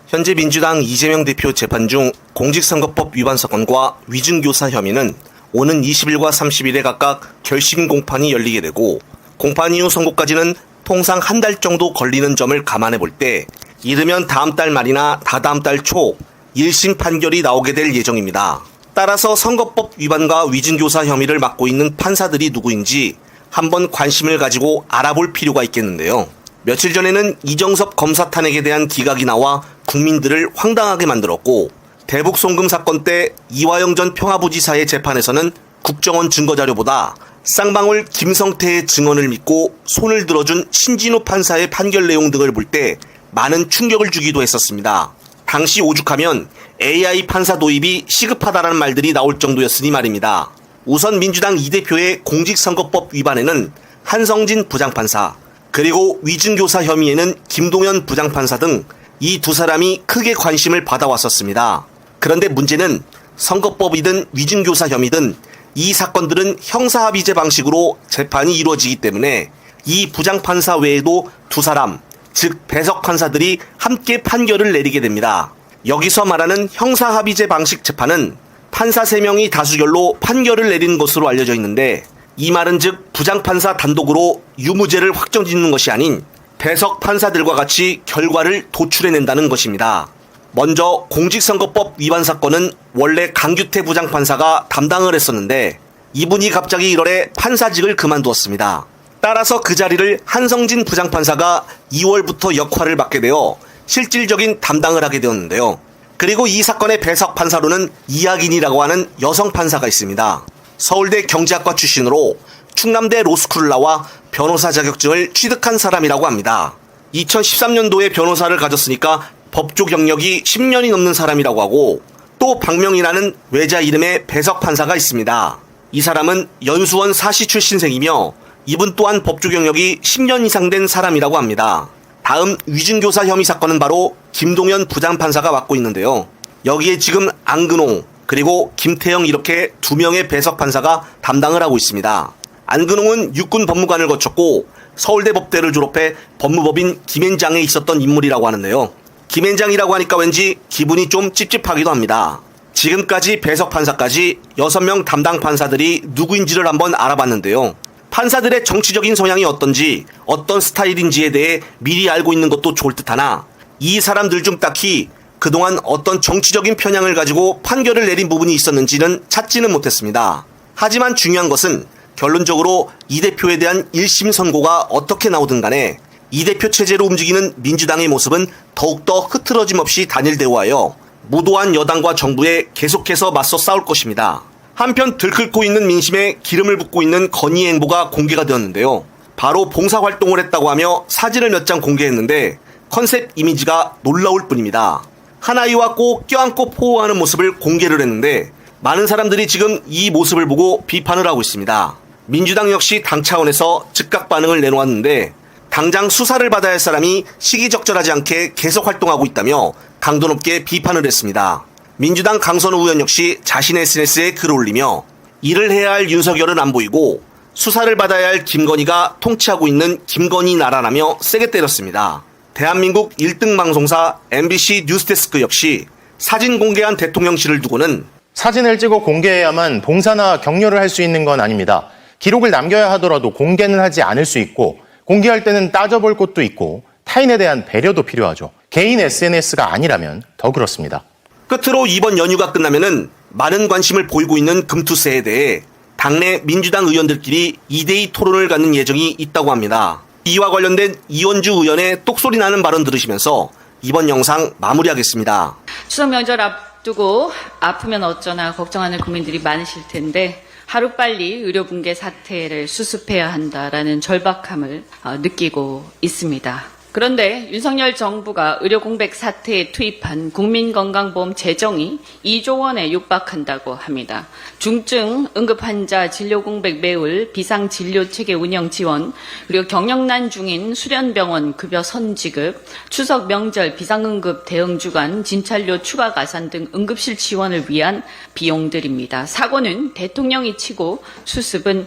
현재 민주당 이재명 대표 재판 중 공직선거법 위반 사건과 위증교사 혐의는 오는 20일과 30일에 각각 결심 공판이 열리게 되고, 공판 이후 선고까지는 통상 한 달 정도 걸리는 점을 감안해 볼 때 이르면 다음 달 말이나 다다음 달 초 1심 판결이 나오게 될 예정입니다. 따라서 선거법 위반과 위증교사 혐의를 맡고 있는 판사들이 누구인지 한번 관심을 가지고 알아볼 필요가 있겠는데요. 며칠 전에는 이정섭 검사 탄핵에 대한 기각이 나와 국민들을 황당하게 만들었고, 대북 송금 사건 때 이화영 전 평화부지사의 재판에서는 국정원 증거자료보다 쌍방울 김성태의 증언을 믿고 손을 들어준 신진우 판사의 판결 내용 등을 볼 때 많은 충격을 주기도 했었습니다. 당시 오죽하면 AI 판사 도입이 시급하다라는 말들이 나올 정도였으니 말입니다. 우선 민주당 이 대표의 공직선거법 위반에는 한성진 부장판사, 그리고 위증교사 혐의에는 김동연 부장판사 등 이 두 사람이 크게 관심을 받아왔었습니다. 그런데 문제는 선거법이든 위증교사 혐의든 이 사건들은 형사합의제 방식으로 재판이 이루어지기 때문에 이 부장판사 외에도 두 사람, 즉 배석 판사들이 함께 판결을 내리게 됩니다. 여기서 말하는 형사합의제 방식 재판은 판사 3명이 다수결로 판결을 내리는 것으로 알려져 있는데, 이 말은 즉 부장판사 단독으로 유무죄를 확정짓는 것이 아닌 배석 판사들과 같이 결과를 도출해낸다는 것입니다. 먼저 공직선거법 위반 사건은 원래 강규태 부장판사가 담당을 했었는데 이분이 갑자기 1월에 판사직을 그만두었습니다. 따라서 그 자리를 한성진 부장판사가 2월부터 역할을 맡게 되어 실질적인 담당을 하게 되었는데요. 그리고 이 사건의 배석 판사로는 이학인이라고 하는 여성 판사가 있습니다. 서울대 경제학과 출신으로 충남대 로스쿨을 나와 변호사 자격증을 취득한 사람이라고 합니다. 2013년도에 변호사를 가졌으니까 법조 경력이 10년이 넘는 사람이라고 하고, 또 박명희라는 외자 이름의 배석 판사가 있습니다. 이 사람은 연수원 사시 출신생이며 이분 또한 법조 경력이 10년 이상 된 사람이라고 합니다. 다음 위증교사 혐의 사건은 바로 김동연 부장판사가 맡고 있는데요. 여기에 지금 안근홍 그리고 김태영 이렇게 2명의 배석 판사가 담당을 하고 있습니다. 안근홍은 육군 법무관을 거쳤고 서울대 법대를 졸업해 법무법인 김앤장에 있었던 인물이라고 하는데요. 김앤장이라고 하니까 왠지 기분이 좀 찝찝하기도 합니다. 지금까지 배석 판사까지 6명 담당 판사들이 누구인지를 한번 알아봤는데요. 판사들의 정치적인 성향이 어떤지, 어떤 스타일인지에 대해 미리 알고 있는 것도 좋을 듯하나 이 사람들 중 딱히 그동안 어떤 정치적인 편향을 가지고 판결을 내린 부분이 있었는지는 찾지는 못했습니다. 하지만 중요한 것은 결론적으로 이 대표에 대한 1심 선고가 어떻게 나오든 간에 이 대표 체제로 움직이는 민주당의 모습은 더욱더 흐트러짐 없이 단일대우하여 무도한 여당과 정부에 계속해서 맞서 싸울 것입니다. 한편 들끓고 있는 민심에 기름을 붓고 있는 건의의 행보가 공개가 되었는데요. 바로 봉사활동을 했다고 하며 사진을 몇 장 공개했는데 컨셉 이미지가 놀라울 뿐입니다. 한 아이와 꼭 껴안고 포옹하는 모습을 공개를 했는데 많은 사람들이 지금 이 모습을 보고 비판을 하고 있습니다. 민주당 역시 당 차원에서 즉각 반응을 내놓았는데 당장 수사를 받아야 할 사람이 시기적절하지 않게 계속 활동하고 있다며 강도 높게 비판을 했습니다. 민주당 강선우 의원 역시 자신의 SNS에 글을 올리며 일을 해야 할 윤석열은 안 보이고 수사를 받아야 할 김건희가 통치하고 있는 김건희 나라라며 세게 때렸습니다. 대한민국 1등 방송사 MBC 뉴스데스크 역시 사진 공개한 대통령실을 두고는 사진을 찍어 공개해야만 봉사나 격려를 할 수 있는 건 아닙니다. 기록을 남겨야 하더라도 공개는 하지 않을 수 있고 공개할 때는 따져볼 것도 있고 타인에 대한 배려도 필요하죠. 개인 SNS가 아니라면 더 그렇습니다. 끝으로 이번 연휴가 끝나면은 많은 관심을 보이고 있는 금투세에 대해 당내 민주당 의원들끼리 2대2 토론을 갖는 예정이 있다고 합니다. 이와 관련된 이원주 의원의 똑소리 나는 발언 들으시면서 이번 영상 마무리하겠습니다. 추석 명절 앞두고 아프면 어쩌나 걱정하는 국민들이 많으실 텐데 하루빨리 의료 붕괴 사태를 수습해야 한다라는 절박함을 느끼고 있습니다. 그런데 윤석열 정부가 의료 공백 사태에 투입한 국민건강보험 재정이 2조 원에 육박한다고 합니다. 중증 응급환자 진료 공백 메울 비상진료체계 운영 지원, 그리고 경영난 중인 수련병원 급여 선지급, 추석 명절 비상응급 대응주간 진찰료 추가 가산 등 응급실 지원을 위한 비용들입니다. 사고는 대통령이 치고 수습은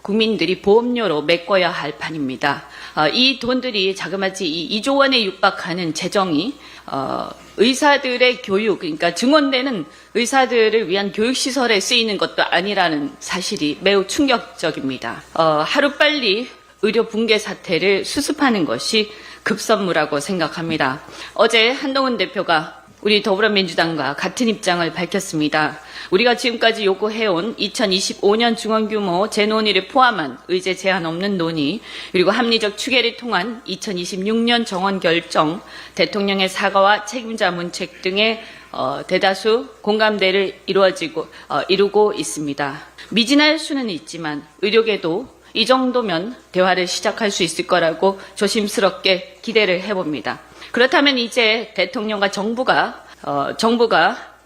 국민들이 보험료로 메꿔야 할 판입니다. 이 돈들이 자그마치 이 2조 원에 육박하는 재정이 의사들의 교육, 그러니까 증원되는 의사들을 위한 교육시설에 쓰이는 것도 아니라는 사실이 매우 충격적입니다. 하루빨리 의료 붕괴 사태를 수습하는 것이 급선무라고 생각합니다. 어제 한동훈 대표가 우리 더불어민주당과 같은 입장을 밝혔습니다. 우리가 지금까지 요구해온 2025년 중원규모 재논의를 포함한 의제 제한 없는 논의, 그리고 합리적 추계를 통한 2026년 정원 결정, 대통령의 사과와 책임자 문책 등의 대다수 공감대를 이루고 있습니다. 미진할 수는 있지만 의료계도 이 정도면 대화를 시작할 수 있을 거라고 조심스럽게 기대를 해봅니다. 그렇다면 이제 대통령과 정부가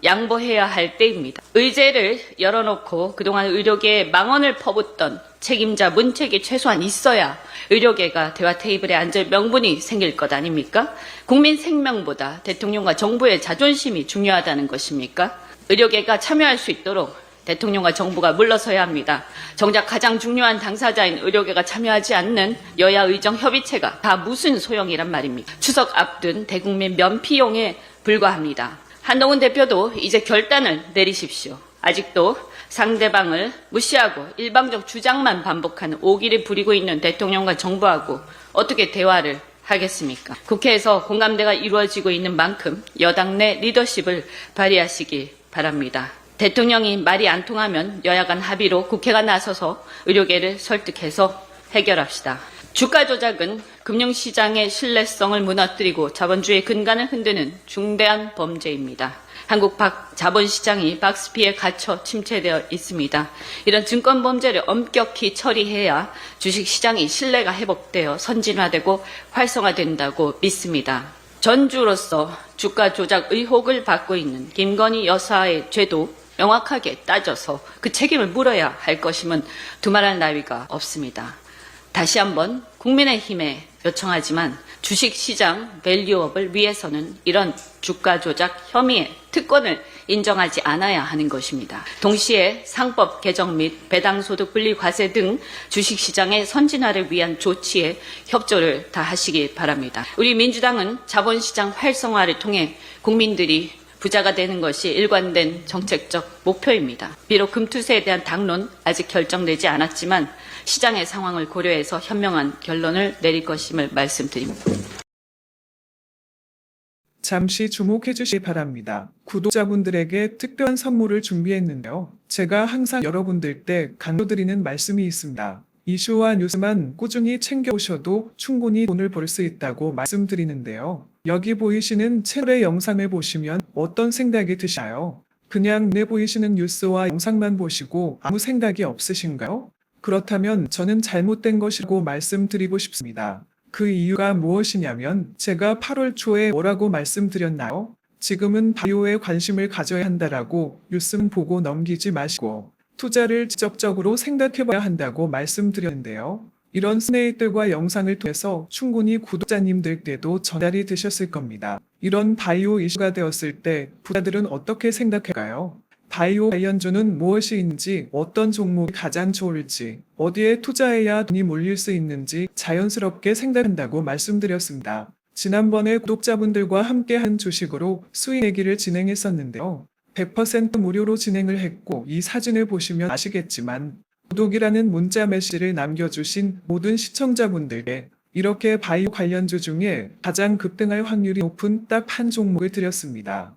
양보해야 할 때입니다. 의제를 열어놓고 그동안 의료계에 망언을 퍼붓던 책임자 문책이 최소한 있어야 의료계가 대화 테이블에 앉을 명분이 생길 것 아닙니까? 국민 생명보다 대통령과 정부의 자존심이 중요하다는 것입니까? 의료계가 참여할 수 있도록 대통령과 정부가 물러서야 합니다. 정작 가장 중요한 당사자인 의료계가 참여하지 않는 여야 의정 협의체가 다 무슨 소용이란 말입니까? 추석 앞둔 대국민 면피용에 불과합니다. 한동훈 대표도 이제 결단을 내리십시오. 아직도 상대방을 무시하고 일방적 주장만 반복하는 오기를 부리고 있는 대통령과 정부하고 어떻게 대화를 하겠습니까? 국회에서 공감대가 이루어지고 있는 만큼 여당 내 리더십을 발휘하시기 바랍니다. 대통령이 말이 안 통하면 여야 간 합의로 국회가 나서서 의료계를 설득해서 해결합시다. 주가 조작은 금융시장의 신뢰성을 무너뜨리고 자본주의의 근간을 흔드는 중대한 범죄입니다. 한국 자본시장이 박스피에 갇혀 침체되어 있습니다. 이런 증권 범죄를 엄격히 처리해야 주식시장이 신뢰가 회복되어 선진화되고 활성화된다고 믿습니다. 전주로서 주가 조작 의혹을 받고 있는 김건희 여사의 죄도 명확하게 따져서 그 책임을 물어야 할 것임은 두말할 나위가 없습니다. 다시 한번 국민의힘에 요청하지만 주식시장 밸류업을 위해서는 이런 주가 조작 혐의의 특권을 인정하지 않아야 하는 것입니다. 동시에 상법 개정 및 배당소득 분리 과세 등 주식시장의 선진화를 위한 조치에 협조를 다하시기 바랍니다. 우리 민주당은 자본시장 활성화를 통해 국민들이 부자가 되는 것이 일관된 정책적 목표입니다. 비록 금투세에 대한 당론 아직 결정되지 않았지만 시장의 상황을 고려해서 현명한 결론을 내릴 것임을 말씀드립니다. 잠시 주목해 주시기 바랍니다. 구독자분들에게 특별한 선물을 준비했는데요. 제가 항상 여러분들께 강조드리는 말씀이 있습니다. 이슈와 뉴스만 꾸준히 챙겨오셔도 충분히 돈을 벌 수 있다고 말씀드리는데요. 여기 보이시는 채널의 영상을 보시면 어떤 생각이 드시나요? 그냥 눈에 보이시는 뉴스와 영상만 보시고 아무 생각이 없으신가요? 그렇다면 저는 잘못된 것이라고 말씀드리고 싶습니다. 그 이유가 무엇이냐면 제가 8월 초에 뭐라고 말씀드렸나요? 지금은 바이오에 관심을 가져야 한다라고 뉴스만 보고 넘기지 마시고 투자를 지적적으로 생각해봐야 한다고 말씀드렸는데요. 이런 스네이들과 영상을 통해서 충분히 구독자님들께도 전달이 되셨을 겁니다. 이런 바이오 이슈가 되었을 때 부자들은 어떻게 생각할까요? 바이오 관련주는 무엇이 있는지, 어떤 종목이 가장 좋을지, 어디에 투자해야 돈이 몰릴 수 있는지 자연스럽게 생각한다고 말씀드렸습니다. 지난번에 구독자분들과 함께한 주식으로 수익 내기를 진행했었는데요. 100% 무료로 진행을 했고 이 사진을 보시면 아시겠지만 구독이라는 문자 메시지를 남겨주신 모든 시청자분들께 이렇게 바이오 관련주 중에 가장 급등할 확률이 높은 딱 한 종목을 드렸습니다.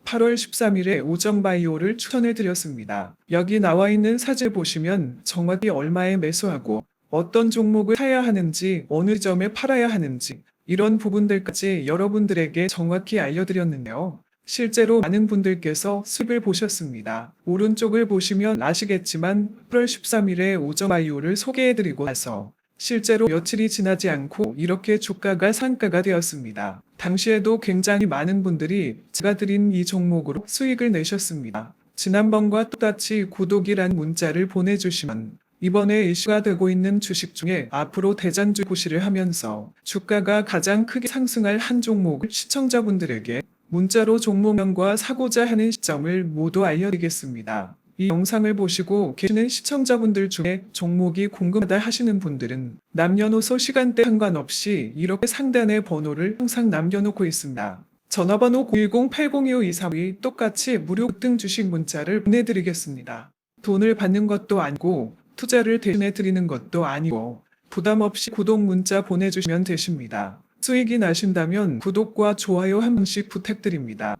8월 13일에 오정바이오를 추천해 드렸습니다. 여기 나와 있는 사진을 보시면 정확히 얼마에 매수하고 어떤 종목을 사야 하는지 어느 점에 팔아야 하는지 이런 부분들까지 여러분들에게 정확히 알려드렸는데요. 실제로 많은 분들께서 수익을 보셨습니다. 오른쪽을 보시면 아시겠지만 8월 13일에 오정바이오를 소개해드리고 나서 실제로 며칠이 지나지 않고 이렇게 주가가 상가가 되었습니다. 당시에도 굉장히 많은 분들이 제가 드린 이 종목으로 수익을 내셨습니다. 지난번과 똑같이 구독이란 문자를 보내주시면 이번에 이슈가 되고 있는 주식 중에 앞으로 대장주 고시를 하면서 주가가 가장 크게 상승할 한 종목을 시청자분들에게 문자로 종목명과 사고자 하는 시점을 모두 알려드리겠습니다. 이 영상을 보시고 계시는 시청자분들 중에 종목이 궁금하다 하시는 분들은 남녀노소 시간대 상관없이 이렇게 상단에 번호를 항상 남겨놓고 있습니다. 전화번호 010-802-5242 똑같이 무료 급등 주식 문자를 보내드리겠습니다. 돈을 받는 것도 아니고 투자를 대신해 드리는 것도 아니고 부담 없이 구독 문자 보내주시면 되십니다. 수익이 나신다면 구독과 좋아요 한 번씩 부탁드립니다.